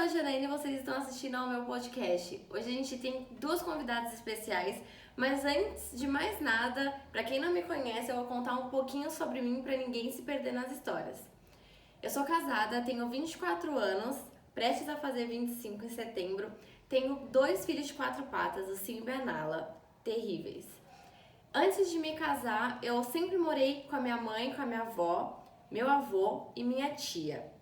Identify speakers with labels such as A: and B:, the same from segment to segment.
A: a Janaína e vocês estão assistindo ao meu podcast. Hoje a gente tem duas convidadas especiais, mas antes de mais nada, pra quem não me conhece, eu vou contar um pouquinho sobre mim pra ninguém se perder nas histórias. Eu sou casada, tenho 24 anos, prestes a fazer 25 em setembro. Tenho 2 filhos de 4 patas, o Simba e a Nala, terríveis. Antes de me casar, eu sempre morei com a minha mãe, com a minha avó, meu avô e minha tia.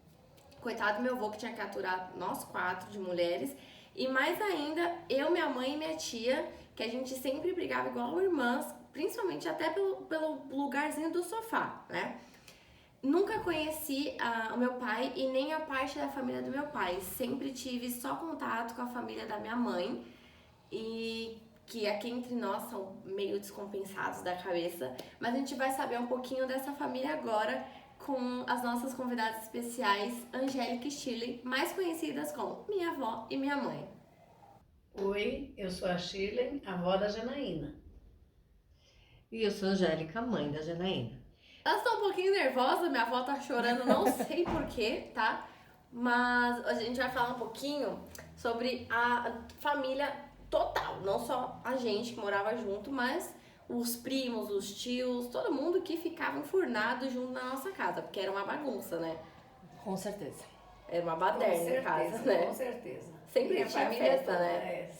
A: Coitado do meu avô que tinha que aturar nós 4 de mulheres. E mais ainda, eu, minha mãe e minha tia, que a gente sempre brigava igual irmãs, principalmente até pelo lugarzinho do sofá, né? Nunca conheci o meu pai e nem a parte da família do meu pai. Sempre tive só contato com a família da minha mãe. E que aqui entre nós são meio descompensados da cabeça. Mas a gente vai saber um pouquinho dessa família agora com as nossas convidadas especiais, Angélica e Shirley, mais conhecidas como minha avó e minha mãe.
B: Oi, eu sou a Shirley, avó da Janaína.
C: E eu sou a Angélica, mãe da Janaína.
A: Elas estão um pouquinho nervosas, minha avó tá chorando, não sei porquê, tá? Mas a gente vai falar um pouquinho sobre a família total, não só a gente que morava junto, mas os primos, os tios, todo mundo que ficava enfurnado junto na nossa casa, porque era uma bagunça, né?
C: Com certeza.
A: Era uma baderna em casa, né?
B: Com certeza.
A: Sempre
B: E a
A: tinha
B: família
A: festa,
B: toda,
A: né?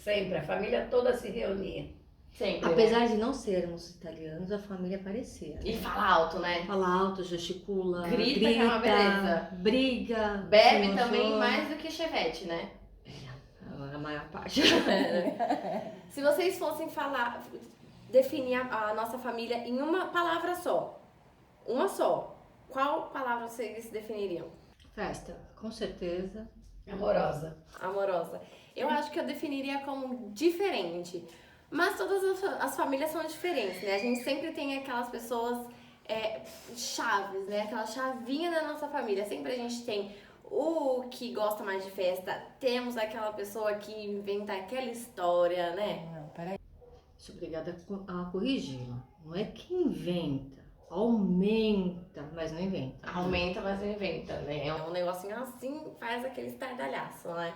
B: Sempre, a família toda se reunia.
A: Sempre,
C: Apesar
A: né?
C: de não sermos italianos, a família parecia.
A: E fala alto, né?
C: Fala alto, gesticula,
A: Grita, que é uma beleza.
C: briga.
A: Bebe
C: se
A: também
C: emociona.
A: mais do que chevette, né?
C: A maior parte.
A: Se vocês fossem definir a nossa família em uma palavra só, qual palavra vocês definiriam?
C: Festa, com certeza.
B: Amorosa.
A: Amorosa. Eu acho que eu definiria como diferente. Mas todas as famílias são diferentes, né? A gente sempre tem aquelas pessoas chaves, né? Aquela chavinha da nossa família. Sempre a gente tem o que gosta mais de festa, temos aquela pessoa que inventa aquela história, né?
C: Não, peraí. Sou obrigada a corrigi-la. Não é que inventa, aumenta, mas não inventa.
A: Aumenta, mas não inventa, né? É um negocinho assim, faz aquele estardalhaço, né?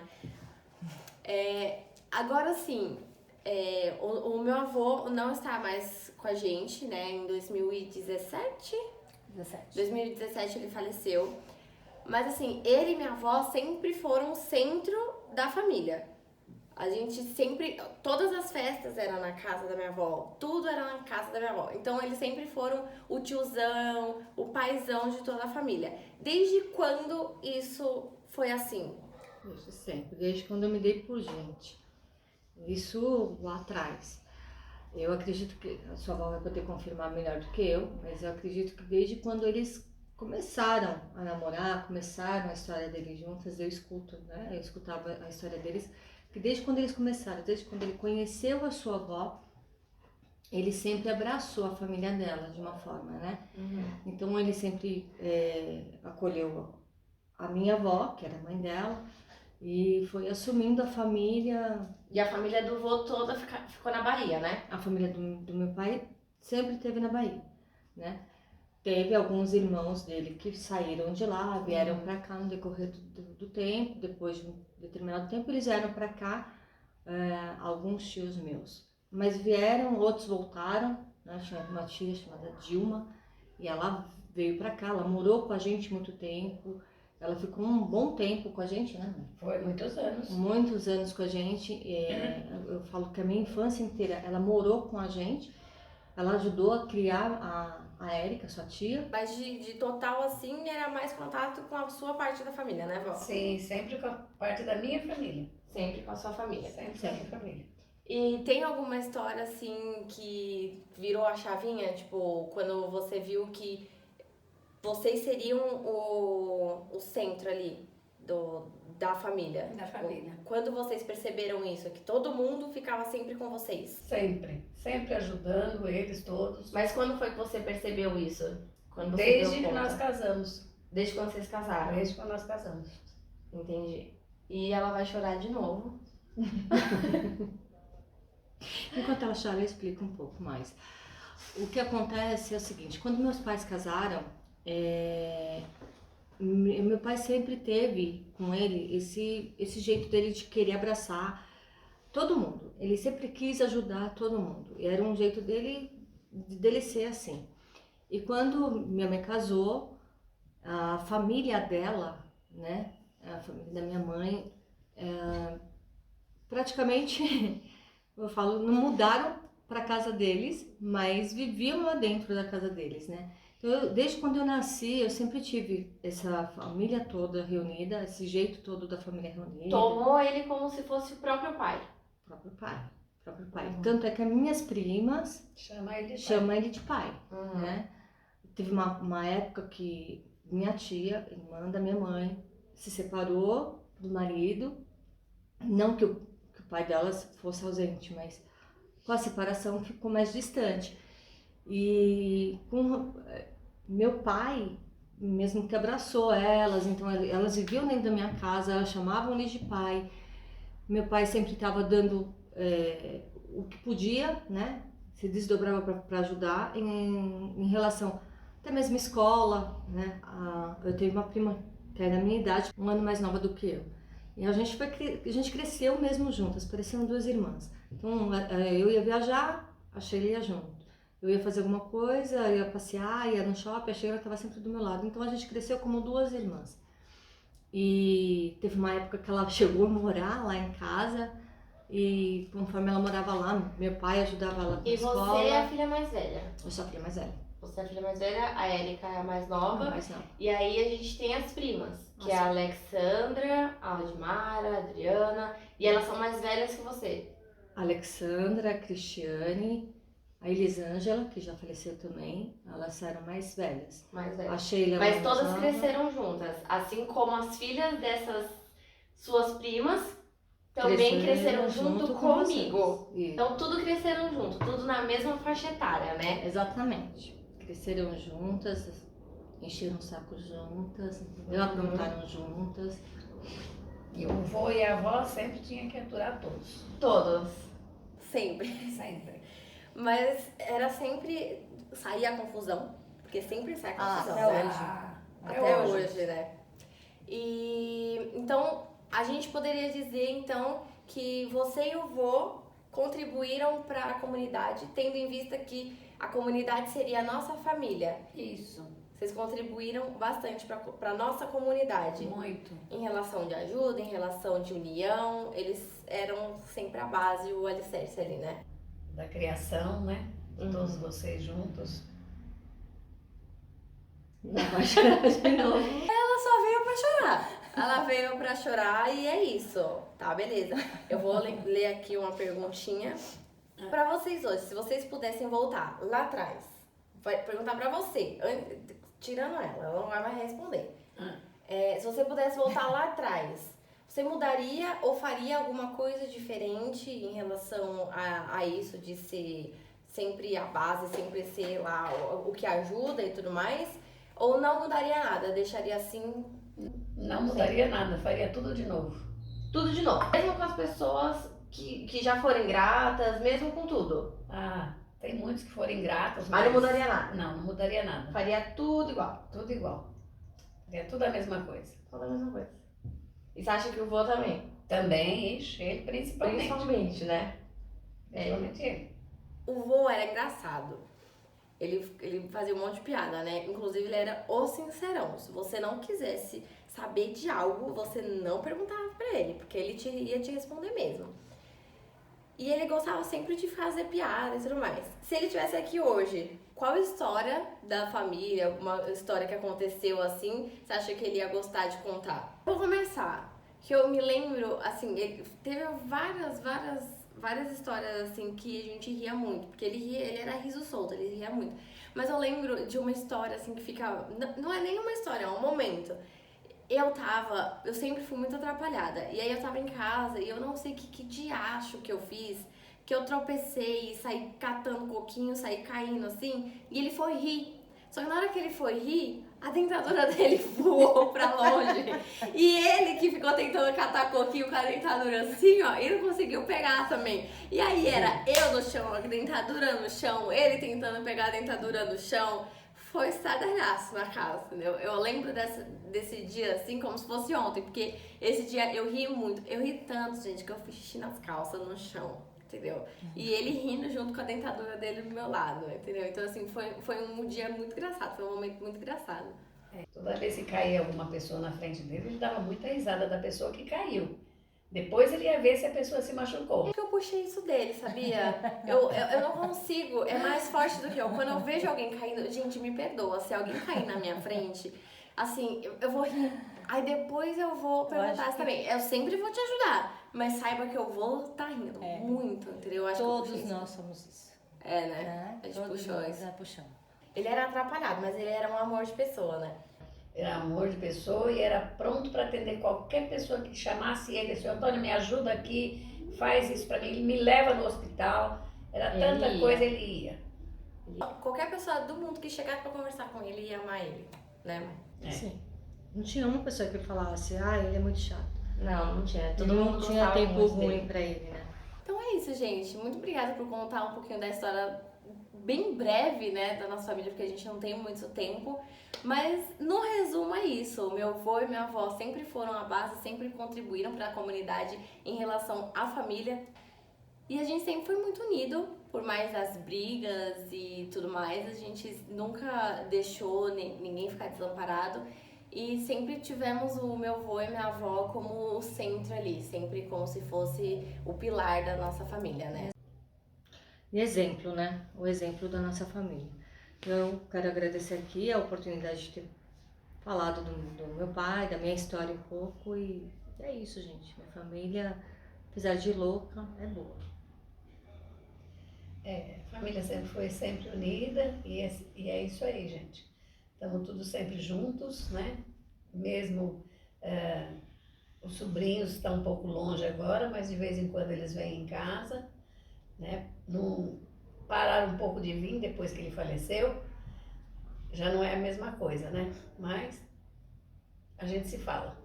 A: Agora sim, o meu avô não está mais com a gente, né? Em 2017? 2017 ele faleceu. Mas assim, ele e minha avó sempre foram o centro da família. A gente sempre, todas as festas eram na casa da minha avó, tudo era na casa da minha avó. Então eles sempre foram o tiozão, o paizão de toda a família. Desde quando isso foi assim?
C: Desde sempre, desde quando eu me dei por gente. Isso lá atrás. Eu acredito que a sua avó vai poder confirmar melhor do que eu, mas eu acredito que desde quando eles começaram a namorar, começaram a história deles juntas, eu escuto, né? Eu escutava a história deles, que desde quando eles começaram, desde quando ele conheceu a sua avó, ele sempre abraçou a família dela de uma forma, né? Então ele sempre acolheu a minha avó, que era a mãe dela, e foi assumindo a família.
A: E a família do vô toda ficou na Bahia, né?
C: A família do meu pai sempre esteve na Bahia, né? Teve alguns irmãos dele que saíram de lá, vieram pra cá no decorrer do tempo. Depois de um determinado tempo, eles vieram pra cá, alguns tios meus. Mas vieram, outros voltaram, né? Tinha uma tia chamada Dilma, e ela veio pra cá, ela morou com a gente muito tempo. Ela ficou um bom tempo com a gente, né?
B: Foi muitos anos.
C: Muitos anos com a gente. Eu falo que a minha infância inteira, ela morou com a gente. Ela ajudou a criar a Érica, sua tia.
A: Mas de total, assim, era mais contato com a sua parte da família, né, vó?
B: Sim, sempre com a parte da minha família.
A: Sempre com a sua família.
B: Sempre com a minha família.
A: E tem alguma história, assim, que virou a chavinha? Tipo, quando você viu que vocês seriam o centro ali da família?
B: Da
A: Tipo,
B: família.
A: quando vocês perceberam isso? Que todo mundo ficava sempre com vocês?
B: Sempre ajudando eles todos.
A: Mas quando foi que você percebeu isso? Quando você
B: Desde
A: deu
B: que
A: conta?
B: nós casamos.
A: Desde quando vocês casaram?
B: Desde quando nós casamos.
A: Entendi. E ela vai chorar de novo.
C: Enquanto ela chora, eu explico um pouco mais. O que acontece é o seguinte, quando meus pais casaram, Meu pai sempre teve com ele esse jeito dele de querer abraçar todo mundo. Ele sempre quis ajudar todo mundo. E era um jeito dele ser assim. E quando minha mãe casou, a família dela, né, a família da minha mãe, praticamente, eu falo, não mudaram para casa deles, mas viviam lá dentro da casa deles, né? Então, desde quando eu nasci, eu sempre tive essa família toda reunida, esse jeito todo da família reunida.
A: Tomou ele como se fosse o próprio pai.
C: Próprio pai. Tanto é que as minhas primas chamam ele de pai, né? Teve uma época que minha tia, irmã da minha mãe, se separou do marido, não que o pai delas fosse ausente, mas com a separação ficou mais distante. E com meu pai, mesmo que abraçou elas, então elas viviam dentro da minha casa, elas chamavam ele de pai. Meu pai sempre estava dando o que podia, né? Se desdobrava para ajudar em relação até mesmo escola, né? Eu tenho uma prima que é da minha idade, um ano mais nova do que eu. E a gente cresceu mesmo juntas, pareciam duas irmãs. Então eu ia viajar, a Sheila ia junto. Eu ia fazer alguma coisa, ia passear, ia no shopping, a Sheila estava sempre do meu lado. Então a gente cresceu como duas irmãs. E teve uma época que ela chegou a morar lá em casa e conforme ela morava lá, meu pai ajudava ela na escola.
A: E você é a filha mais velha?
C: Eu sou a filha mais velha.
A: Você é a filha mais velha, a Érica é a mais nova.
C: Mais nova.
A: E aí a gente tem as primas, que é a Alexandra, a Aldimara, a Adriana. E elas são mais velhas que você.
C: A Alexandra, a Cristiane, a Elisângela, que já faleceu também, elas eram mais velhas.
A: Mais velhas.
C: A Sheila.
A: Mas todas cresceram juntas, assim como as filhas dessas suas primas também cresceram junto comigo. Então tudo cresceram junto, tudo na mesma faixa etária, né?
C: Exatamente. Cresceram juntas, encheram o saco juntas, entendeu? Aprontaram juntas.
B: E o vô e a avó sempre tinha que aturar todos.
A: Todos. Sempre.
B: Sempre.
A: Mas era sempre... Saía a confusão, porque sempre sai a confusão.
B: Até
A: hoje, né? E então a gente poderia dizer então que você e o vô contribuíram para a comunidade, tendo em vista que a comunidade seria a nossa família.
B: Isso.
A: Vocês contribuíram bastante para a nossa comunidade.
B: Muito.
A: Em relação de ajuda, em relação de união, eles eram sempre a base, o alicerce ali, né?
B: Da criação, né? Todos vocês juntos.
C: Não vai chorar de novo.
A: Ela só veio pra chorar. Ela veio pra chorar e é isso. Tá, beleza. Eu vou ler aqui uma perguntinha pra vocês hoje. Se vocês pudessem voltar lá atrás, vai perguntar pra você, tirando ela não vai mais responder. Se você pudesse voltar lá atrás, você mudaria ou faria alguma coisa diferente em relação a isso de ser sempre a base, sempre ser lá o que ajuda e tudo mais? Ou não mudaria nada, deixaria assim?
B: Não mudaria nada, faria tudo de novo.
A: Tudo de novo. Mesmo com as pessoas que já foram ingratas, mesmo com tudo.
B: Tem muitos que foram ingratos.
A: Mas não mudaria nada?
B: Não mudaria nada.
A: Faria tudo igual?
B: Tudo igual. Faria tudo a mesma coisa.
A: Tudo a mesma coisa. E você acha que o vô também?
B: Também, ele principalmente.
A: Principalmente, né?
B: Principalmente ele.
A: O vô era engraçado. Ele fazia um monte de piada, né? Inclusive, ele era o sincerão. Se você não quisesse saber de algo, você não perguntava pra ele, porque ele ia te responder mesmo. E ele gostava sempre de fazer piada e tudo mais. Se ele estivesse aqui hoje, qual história da família, alguma história que aconteceu assim, você acha que ele ia gostar de contar? Vou começar. Que eu me lembro, assim, ele teve várias histórias assim que a gente ria muito, porque ele era riso solto, ele ria muito. Mas eu lembro de uma história assim que fica, não é nem uma história, é um momento. Eu sempre fui muito atrapalhada. E aí eu tava em casa e eu não sei que diacho que eu fiz, que eu tropecei e saí catando coquinho, saí caindo assim, e ele foi rir. Só que na hora que ele foi rir, a dentadura dele voou pra longe. E ele que ficou tentando catar coquinho com a dentadura assim, ó, e não conseguiu pegar também. E aí era eu no chão, a dentadura no chão, ele tentando pegar a dentadura no chão. foi estardalhaço na casa, entendeu? Eu lembro desse dia assim como se fosse ontem, porque esse dia eu ri muito. Eu ri tanto, gente, que eu fiz xixi nas calças no chão, entendeu? E ele rindo junto com a dentadura dele do meu lado, entendeu? Então, assim, foi um dia muito engraçado, foi um momento muito engraçado.
B: Toda vez que caía alguma pessoa na frente dele, ele dava muita risada da pessoa que caiu. Depois ele ia ver se a pessoa se machucou.
A: É que eu puxei isso dele, sabia? Eu não consigo, é mais forte do que eu. Quando eu vejo alguém caindo, gente, me perdoa, se alguém cair na minha frente, assim, eu vou rir. Aí depois eu vou perguntar assim também. Eu sempre vou te ajudar, mas saiba que eu vou estar rindo muito, entendeu? Eu acho
C: Todos
A: que eu puxei
C: nós somos isso.
A: É, né? A gente
C: Todos
A: puxou
C: nós
A: isso.
C: já puxamos.
A: Ele era atrapalhado, mas ele era um amor de pessoa, né?
B: Era amor de pessoa e era pronto para atender qualquer pessoa que chamasse ele. Assim, Antônio, me ajuda aqui, faz isso para mim, ele me leva no hospital. Era tanta coisa, ele ia.
A: Qualquer pessoa do mundo que chegasse pra conversar com ele ia amar ele, né, mãe?
C: Sim. Não tinha uma pessoa que falasse, ele é muito chato.
A: Não tinha. Todo
C: Não
A: mundo
C: tinha
A: gostava
C: tempo
A: muito
C: ruim
A: dele.
C: pra ele, né?
A: Então é isso, gente. Muito obrigada por contar um pouquinho da história bem breve, né, da nossa família, porque a gente não tem muito tempo. Mas, no resumo, é isso. Meu avô e minha avó sempre foram a base, sempre contribuíram para a comunidade em relação à família. E a gente sempre foi muito unido, por mais as brigas e tudo mais. A gente nunca deixou ninguém ficar desamparado. E sempre tivemos o meu avô e minha avó como o centro ali, sempre como se fosse o pilar da nossa família, né?
C: E exemplo, né? O exemplo da nossa família. Eu quero agradecer aqui a oportunidade de ter falado do meu pai, da minha história um pouco. E é isso, gente. Minha família, apesar de louca, é boa.
B: A família sempre foi sempre unida e é isso aí, gente. Estamos todos sempre juntos, né? Mesmo os sobrinhos estão um pouco longe agora, mas de vez em quando eles vêm em casa, né? Não pararam um pouco de vir depois que ele faleceu, já não é a mesma coisa, né? Mas a gente se fala.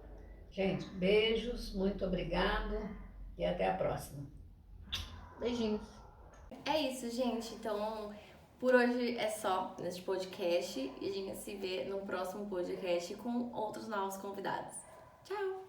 B: Gente, beijos, muito obrigado e até a próxima.
C: Beijinhos.
A: É isso, gente. Então, por hoje é só neste podcast e a gente se vê no próximo podcast com outros novos convidados. Tchau!